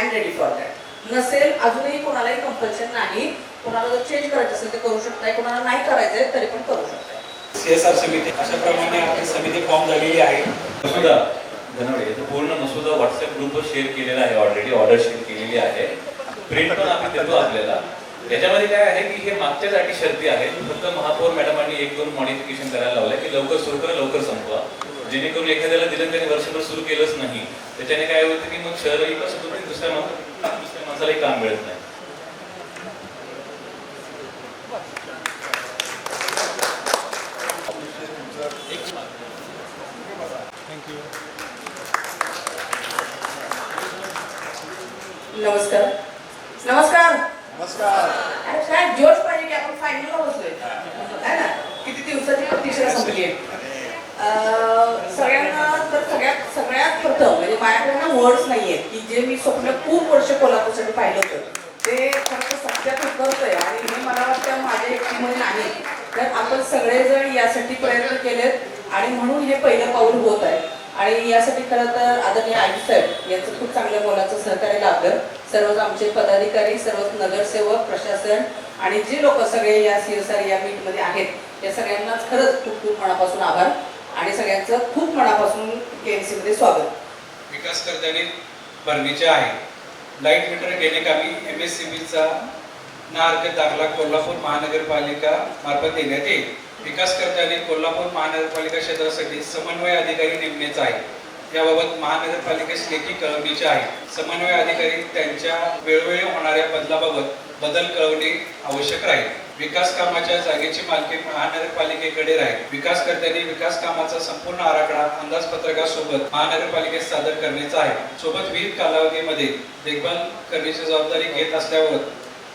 I am ready for that. नसेल अजूनही कोणालाही कंपल्शन नाही. कोणाला जर चेंज करायचं असेल तर करू शकताय, कोणाला नाही करायचंय तरी पण करू शकताय. CSR समिती अशाप्रमाणे आपली समिती फॉर्म झालेली आहे. मसुदा धनवडे पूर्ण मसुदा व्हॉट्सअप ग्रुपवर शेअर केलेला आहे, ऑलरेडी ऑर्डर शेअर केलेली आहे, प्रिंट पण आम्ही देतो आपल्याला. याच्यामध्ये काय आहे की हे मागच्याच अटी शर्ती आहेत. फक्त महापौर मॅडमांनी 1-2 मॉडिफिकेशन करायला लावलंय की लवकर सुरू करा, लवकर संपवा. जेणेकरून एखाद्याला दिलं त्याने वर्षभर सुरू केलंच नाही, त्याच्याने काय होतं की मग शहरही कसं होतं, दुसऱ्या माणसालाही काम मिळत नाही. नमस्कार. नमस्कार. नमस्कार. अरे काय जोश पाहिजे की आपण फायनलला बसलोय है ना. किती दिवसाची प्रतीक्षा संपली आहे. सगळ्यांना तर सगळ्यात प्रथम म्हणजे माझ्याकडे ना वर्ड्स नाही आहेत की जे मी स्वप्न खूप वर्ष कोल्हापूरसाठी पाहिलं होतं ते खरं तर सत्यात उतरतंय आणि हे मला वाटतं माझ्या एकटीमध्ये नाही, तर आपण सगळेजण यासाठी प्रयत्न केलेत आणि म्हणून हे पहिलं पाऊल होत आहे. आणि यासाठी खरं तर आदरणीय आयुष साहेब यांचं खूप चांगल्या मोलाचं सहकार्य लाभलं. सर्वच आमचे पदाधिकारी, सर्वच नगरसेवक, प्रशासन आणि जे लोक सगळे या CSR या मीटमध्ये आहेत या सगळ्यांनाच खरंच खूप खूप मनापासून आभार आणि सगळ्यांचं खूप मनापासून KMC मध्ये स्वागत. विकास कर्त्याने भरणीचे आहे. लाईट मीटर घेणेकामी MSCBचा ना हरकत दाखला कोल्हापूर महानगरपालिका मार्फत देण्यात येईल. विकास कर्त्याने कोल्हापूर महानगरपालिका क्षेत्रासाठी समन्वय अधिकारी नेमण्याचा आहे. याबाबत महानगरपालिकेस लेखी कळवणीचे आहे. समन्वय अधिकारी त्यांच्या वेळोवेळी होणाऱ्या बदलाबाबत बदल कळवणे आवश्यक राहील. विकास कामाच्या जागेची मालकी महानगरपालिकेकडे राहील. विकास कर्त्यांनी विकास कामाचा संपूर्ण आराखडा अंदाजपत्रकासोबत महानगरपालिकेत सादर करण्याचा आहे. सोबत विविध कालावधीमध्ये देखभाल करण्याची जबाबदारी घेत असल्यावर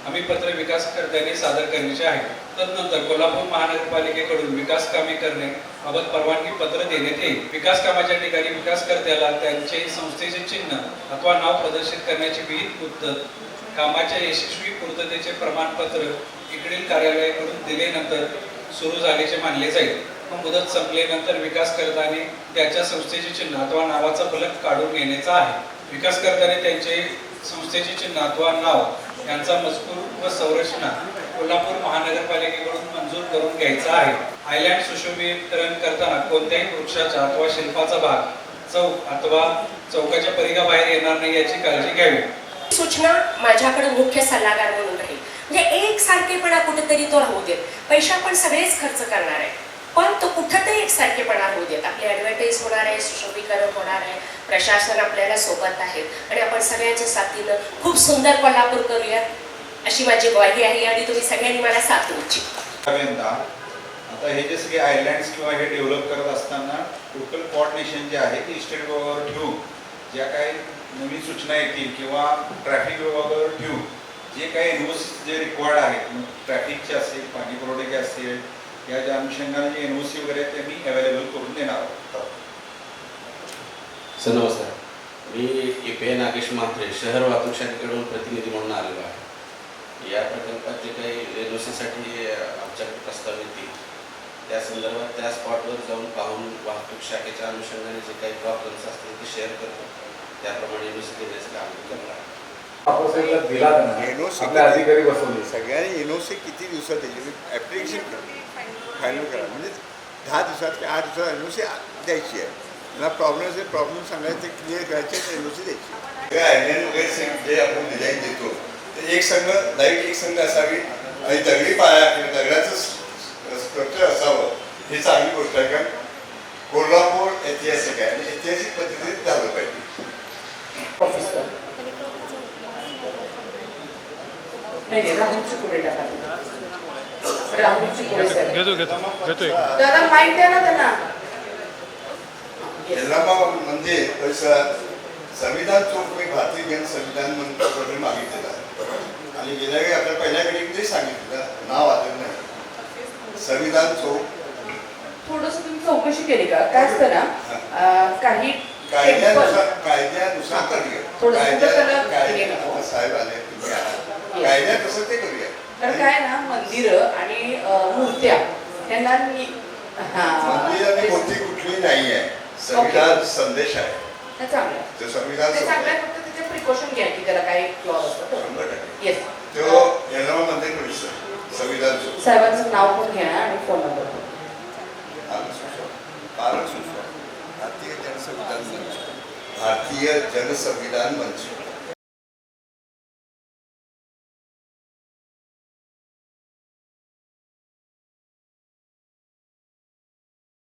आम्ही पत्र विकास कर्त्यांनी सादर करण्याचे आहे. तदनंतर कोल्हापूर महानगरपालिकेकडून विकास कामे करणे बाबत परवानगी पत्र देण्यात येईल. विकास कामाच्या ठिकाणी विकास कर्त्याला त्यांचे संस्थेचे चिन्ह अथवा नाव प्रदर्शित करण्याची विहित मुदत, कामाच्या यशस्वी पूर्ततेचे प्रमाणपत्र इकडील कार्यालयाकडून दिल्यानंतर सुरू झाल्याचे मानले जाईल. मुदत संपल्यानंतर विकास कर्त्याने त्याच्या संस्थेचे चिन्ह अथवा नावाचा फलक काढून घेण्याचा आहे. विकास कर्त्याने त्यांचे संस्थेचे चिन्ह अथवा नाव यांचा मजकूर व संरचना कोल्हापूर महानगरपालिकेकडून मंजूर करून घ्यायचा आहे. आयलँड सुशोभीकरण करताना कोणत्याही वृक्षाचा अथवा शिल्पाचा भाग चौक अथवा चौकाच्या परिघाबाहेर येणार नाही याची काळजी घ्यावी. सूचना माझ्याकडे मुख्य सल्लागार म्हणून राहील. म्हणजे एक सारखेपणा कुठेतरी तो राहू देत. पैसे आपण सगळेच खर्च करणार आहे, पण तो कुठेतरी एक सारखेपणा होऊ देत. आपली ॲडव्हर्टाईज होणार आहे, सुशोभीकरण होणार आहे, प्रशासन आपल्याला सोबत आहे आणि आपण सगळ्यांच्या साथीनं खूप सुंदर कोल्हापूर करूयात अशी माझी ग्वाही आहे आणि तुम्ही सगळ्यांनी मला साथ द्यायची. आता हे जे सगळे आयलँड्स किंवा हे डेव्हलप करत असताना टोटल कोऑर्डिनेशन जे आहे ते स्टेट विभागावर ठेवून ज्या काही नवीन सूचना येतील किंवा ट्रॅफिक विभागावर ठेवून जे काही रूल्स जे रिक्वायर्ड आहेत, ट्रॅफिकचे असेल, पाणी पुरवठ्याचे असेल, या ज्या अनुषंगाने जे NOC वगैरे ते मी अवेलेबल करून देणार आहोत. सर नमस्कार, मी KPI नागेश म्हात्रे शहर वाहतूक शाखेकडून प्रतिनिधी म्हणून आलेलो आहे. या प्रकल्पात जे काही NOCसाठी आमच्याकडे प्रस्ताव येतील त्या संदर्भात त्या स्पॉटवर जाऊन पाहून वाहतूक शाखेच्या अनुषंगाने जे काही प्रॉब्लेम्स असतील ते शेअर करतो. त्याप्रमाणे NOC देण्याचं काम करणार. दिला आपल्या अधिकारी बसवले. सगळ्यांनी NOC किती दिवसात त्याची ॲप्लिकेशन फायनल करा, म्हणजे 10 दिवसात की 8 दिवसात NOC द्यायची आहे. मला प्रॉब्लेम असेल प्रॉब्लेम सांगायचे, ते क्लिअर करायचे, NOC द्यायची. आयलँड वगैरे जे आपण डिझाईन देतो ते एक संघ लाईट एक संघ असावी आणि दगडी पाया दगडाचं स्ट्रक्चर असावं, ही चांगली गोष्ट आहे. कारण कोल्हापूर ऐतिहासिक आहे आणि ऐतिहासिक पद्धतीने झालं पाहिजे. दादा माहिती द्या ना त्यांना. म्हणजे परिसरात संविधान चौक मी भारतीय जन संविधान म्हणून मागितलेला आहे आणि गेल्या वेळी आपल्या पहिल्या घडीमध्ये सांगितलं, नाव आलं नाही. संविधान चौक थोडस तुम्ही चौकशी केली का? काय असतं ना, काही कायद्यानुसार करूया. साहेब आले, तुम्ही आहात, कायद्या कसं ते करूया. तर काय ना, मंदिर आणि मूर्त्या त्यांना मंदिर आणि मूर्ती कुठली नाही आहे. संविधान संदेश आहे. चांगलं संविधान फक्त त्याच्या प्रिकॉशन घ्या की त्याला काही क्लॉज असतं. 100%. येस. तो येणारा मंत्री परिषद संविधान साहेबांचं नाव पण घ्या आणि फोन नंबर पण. कारण सुचवा भारतीय जनसंविधान मंच. भारतीय जनसंविधान मंच